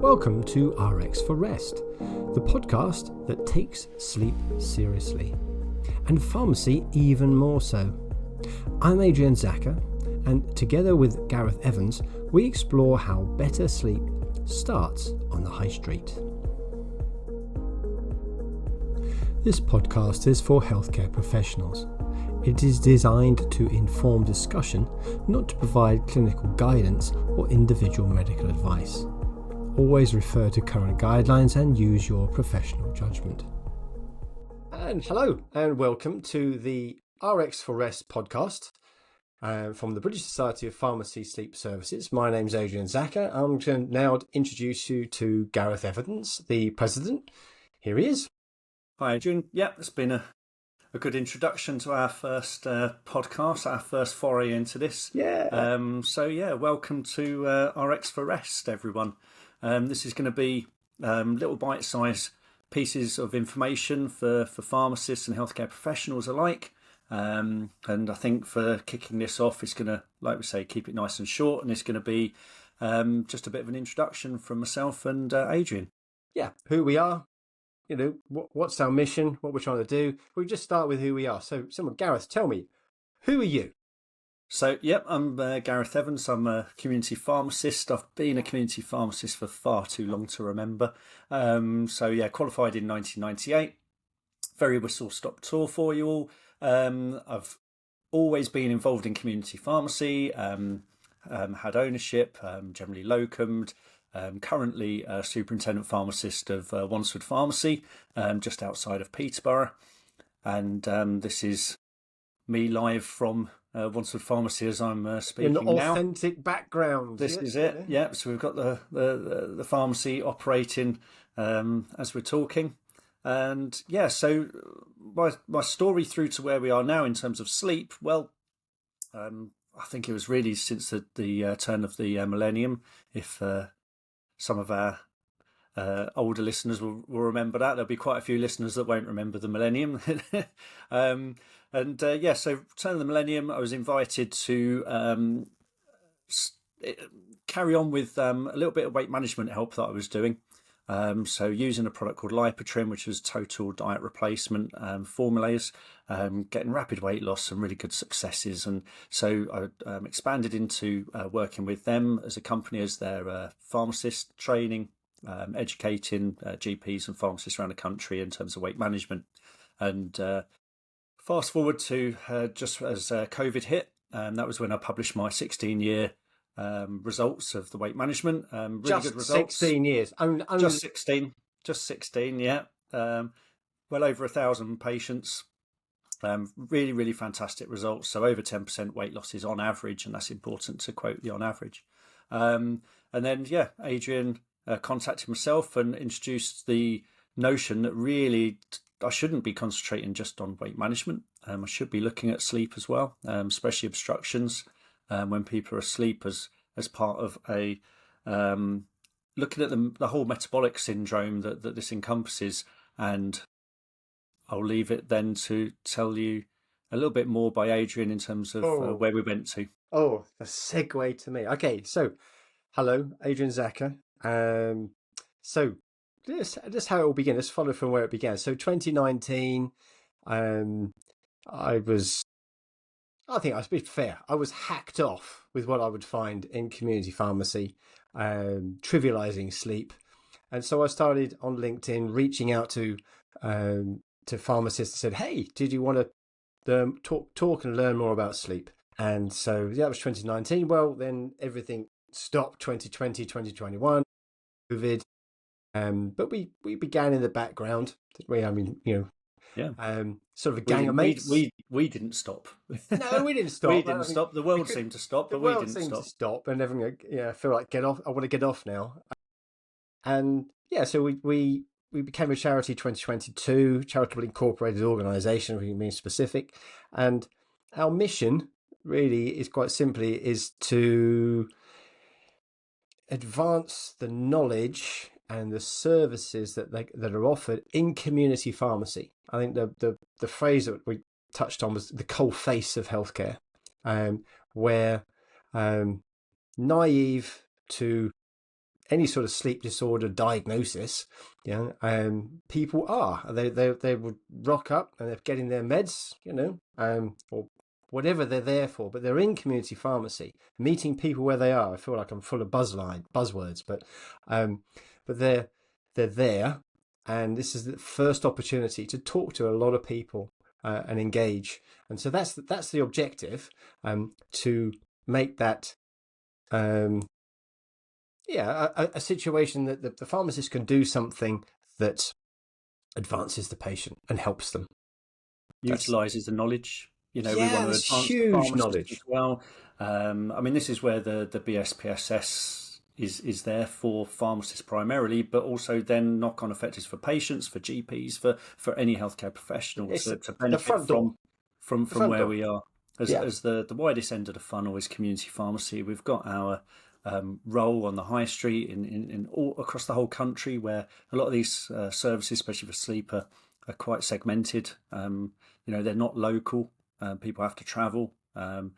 Welcome to RX for Rest, the podcast that takes sleep seriously, and pharmacy even more so. I'm Adrian Zacher, and together with Gareth Evans, we explore how better sleep starts on the high street. This podcast is for healthcare professionals. It is designed to inform discussion, not to provide clinical guidance or individual medical advice. Always refer to current guidelines and use your professional judgment. And hello, and welcome to the RX for Rest podcast from the British Society of Pharmacy Sleep Services. My name's Adrian Zacher. I'm going to now introduce you to Gareth Evans, the president. Here he is. Hi, Adrian. Yeah, it's been a good introduction to our first podcast, our first foray into this. Yeah. Welcome to RX for Rest, everyone. This is going to be little bite-sized pieces of information for pharmacists and healthcare professionals alike. And I think for kicking this off, it's going to, like we say, keep it nice and short, and it's going to be just a bit of an introduction from myself and Adrian. Yeah, who we are. You know, what's our mission, what we're trying to do. We'll just start with who we are. So, Gareth, tell me, who are you? So, I'm Gareth Evans. I'm a community pharmacist. I've been a community pharmacist for far too long to remember. Qualified in 1998. Very whistle-stop tour for you all. I've always been involved in community pharmacy, had ownership, generally locumed. Currently a superintendent pharmacist of Wanstead Pharmacy, just outside of Peterborough. And this is me live from Wanstead Pharmacy as I'm speaking now. An authentic background. This is it. Yeah. So we've got the pharmacy operating as we're talking. And so my story through to where we are now in terms of sleep, well, I think it was really since the turn of the millennium, if some of our older listeners will remember that. There'll be quite a few listeners that won't remember the millennium. So turn of the millennium, I was invited to carry on with a little bit of weight management help that I was doing. So using a product called Lipotrim, which was total diet replacement formulas, getting rapid weight loss and really good successes. And so I expanded into working with them as a company as their pharmacist training, educating GPs and pharmacists around the country in terms of weight management. And fast forward to just as COVID hit, that was when I published my 16-year results of the weight management. Really just good results. 16 years. Just 16. Yeah. Well over 1,000 patients. Really, really fantastic results. So over 10% weight losses on average, and that's important to quote the on average. And then Adrian contacted myself and introduced the notion that really I shouldn't be concentrating just on weight management. I should be looking at sleep as well, especially obstructions. When people are asleep as part of a looking at the whole metabolic syndrome that this encompasses. And I'll leave it then to tell you a little bit more by Adrian in terms of where we went to. Oh, the segue to me. Okay, so hello, Adrian Zacher. So this how it all began. Let's follow from where it began. So 2019, I think I was being fair. I was hacked off with what I would find in community pharmacy, trivializing sleep. And so I started on LinkedIn reaching out to pharmacists and said, hey, did you want to talk and learn more about sleep? And so that was 2019. Well, then everything stopped 2020, 2021, COVID. But we began in the background. Sort of a gang of mates. We didn't stop. No, we didn't stop. We didn't stop. The world seemed to stop, but we didn't stop. And everything, I feel like get off. I want to get off now. And so we became a charity 2022, charitable incorporated organisation, we mean specific. And our mission really is quite simply is to advance the knowledge and the services that are offered in community pharmacy. I think the phrase that we touched on was the cold face of healthcare, where naive to any sort of sleep disorder diagnosis, people they would rock up and they're getting their meds, or whatever they're there for, but they're in community pharmacy, meeting people where they are. I feel like I'm full of buzzwords, but they're there, and this is the first opportunity to talk to a lot of people and engage. And so that's the objective, to make that a situation that the pharmacist can do something that advances the patient and helps them. Utilises the knowledge. We want to advance huge the knowledge as well. This is where the BSPSS is there for pharmacists primarily, but also then knock-on effect is for patients, for GPs, for any healthcare professional to benefit from where we are. As the widest end of the funnel is community pharmacy. We've got our role on the high street in all across the whole country, where a lot of these services, especially for sleep, are quite segmented. They're not local. People have to travel, and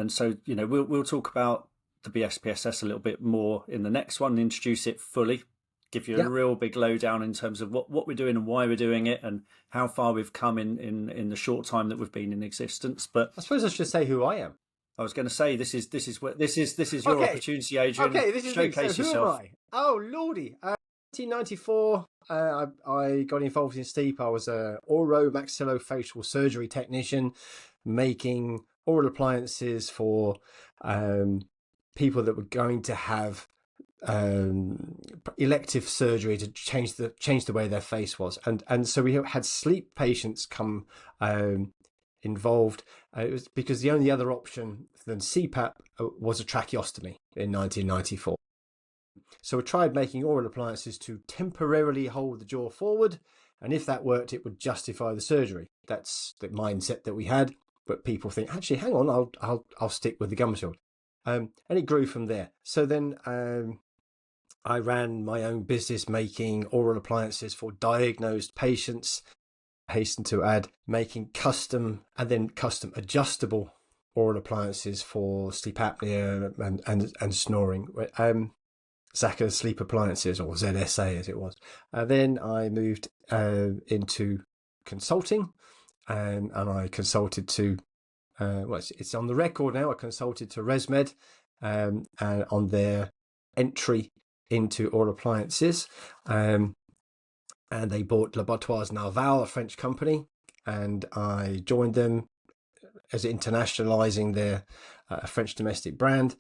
so we'll talk about the BSPSS a little bit more in the next one, introduce it fully, give you a real big lowdown in terms of what we're doing and why we're doing it and how far we've come in the short time that we've been in existence. But I suppose I should say who I am. I was going to say this is your opportunity, Adrian. Okay, this is showcase so yourself. Who am I? Oh lordy, 1994. I got involved in sleep. I was a oromaxillofacial surgery technician, making oral appliances for people that were going to have elective surgery to change the way their face was, and so we had sleep patients come involved. It was because the only other option than CPAP was a tracheostomy in 1994. So we tried making oral appliances to temporarily hold the jaw forward, and if that worked, it would justify the surgery. That's the mindset that we had. But people think, actually, hang on, I'll stick with the gum shield, and it grew from there. So then I ran my own business making oral appliances for diagnosed patients. I hasten to add, making custom and then custom adjustable oral appliances for sleep apnea and snoring. Zacher Sleep Appliances, or ZSA as it was. Then I moved into consulting, and I consulted to, it's on the record now, I consulted to ResMed and on their entry into oral appliances. And they bought Laboratoires Narval, a French company, and I joined them as internationalizing their French domestic brand.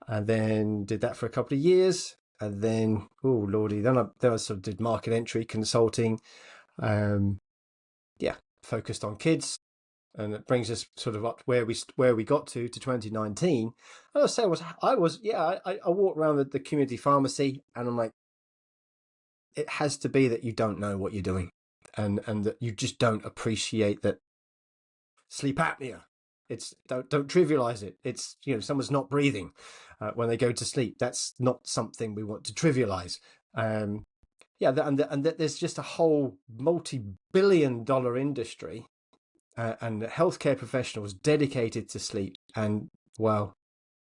And then did that for a couple of years. And then, oh lordy, then I sort of did market entry consulting, focused on kids, and it brings us sort of up where we got to 2019. And I walked around the community pharmacy, and I'm like, it has to be that you don't know what you're doing, and that you just don't appreciate that sleep apnea. It's don't trivialize it. It's someone's not breathing when they go to sleep. That's not something we want to trivialize. And there's just a whole multi-billion-dollar industry and healthcare professionals dedicated to sleep. And well,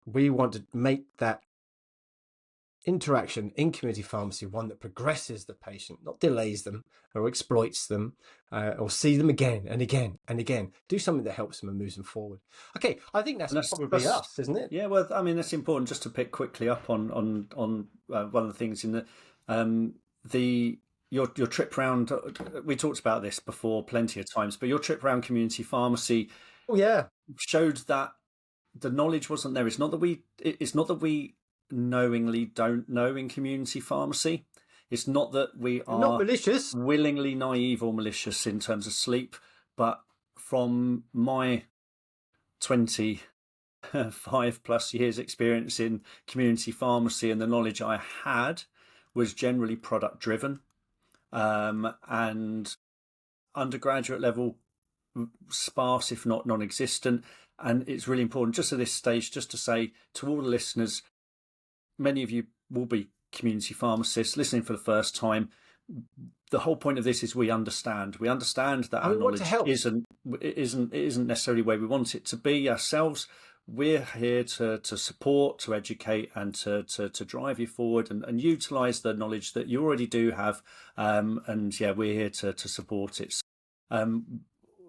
we want to make that interaction in community pharmacy one that progresses the patient, not delays them or exploits them, or see them again and again and again. Do something that helps them and moves them forward. Okay, I think that's probably us, isn't it? Yeah, well, that's important. Just to pick quickly up on one of the things in your trip round. We talked about this before plenty of times, but your trip around community pharmacy, showed that the knowledge wasn't there. It's not that we knowingly don't know in community pharmacy. It's not that we are not malicious, willingly naive or malicious in terms of sleep, but from my 25 plus years experience in community pharmacy, and the knowledge I had was generally product driven, and undergraduate level sparse, if not non-existent. And it's really important just at this stage just to say to all the listeners, many of you will be community pharmacists listening for the first time. The whole point of this is we understand that our knowledge isn't necessarily where we want it to be ourselves. we're here to support, to educate, and to drive you forward and utilise the knowledge that you already do have. And yeah, we're here to support it.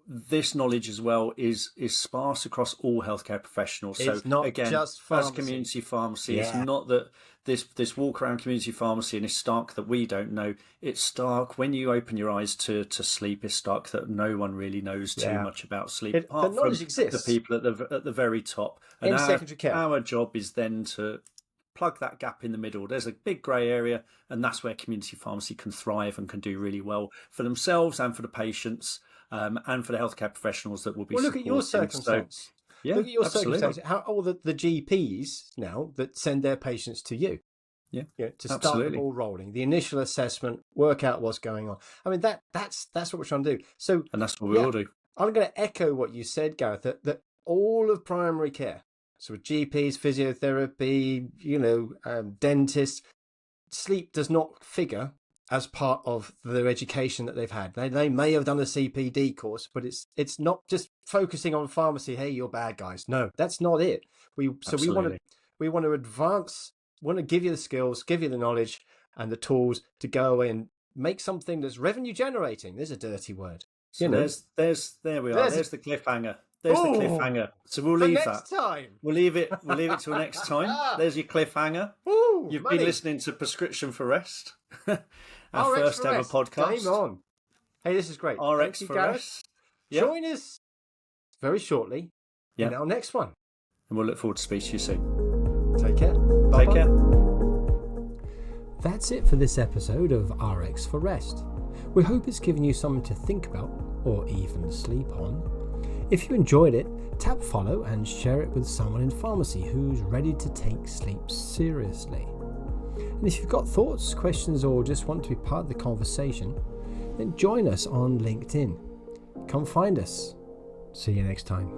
This knowledge as well is sparse across all healthcare professionals. It's so not again, just pharmacy. as community pharmacy, it's Yeah. not that this walk around community pharmacy and it's stark that we don't know. It's stark when you open your eyes to sleep. It's stark that no one really knows too Yeah. much about sleep, The apart knowledge from exists the people at the very top. And in secondary care. our job is then to plug that gap in the middle. There's a big grey area, and that's where community pharmacy can thrive and can do really well for themselves and for the patients. And for the healthcare professionals that will be. Well, look at your circumstance. Yeah, look at your absolutely. circumstance. How all the GPs now that send their patients to you. Yeah, to start absolutely. the ball rolling. The initial assessment, work out what's going on. I mean, that's what we're trying to do. So, and that's what we all do. I'm going to echo what you said, Gareth. That all of primary care, so GPs, physiotherapy, dentists, sleep does not figure as part of their education that they've had. They may have done a CPD course, but it's not just focusing on pharmacy. Hey, you're bad guys. No, that's not it. We want to advance. Want to give you the skills, give you the knowledge and the tools to go and make something that's revenue generating. There's a dirty word. So there we are. There's the cliffhanger. There's the cliffhanger. So we'll leave that. Next time. We'll leave it till next time. There's your cliffhanger. Ooh, You've money. been listening to Prescription for Rest, our RX first for ever Rest. podcast. Game on. Hey, this is great. RX Thank you, for Gareth. Rest. Yep. Join us very shortly in our next one. And we'll look forward to speaking to you soon. Take care. Take care. That's it for this episode of RX for Rest. We hope it's given you something to think about or even sleep on. If you enjoyed it, tap follow and share it with someone in pharmacy who's ready to take sleep seriously. And if you've got thoughts, questions, or just want to be part of the conversation, then join us on LinkedIn. Come find us. See you next time.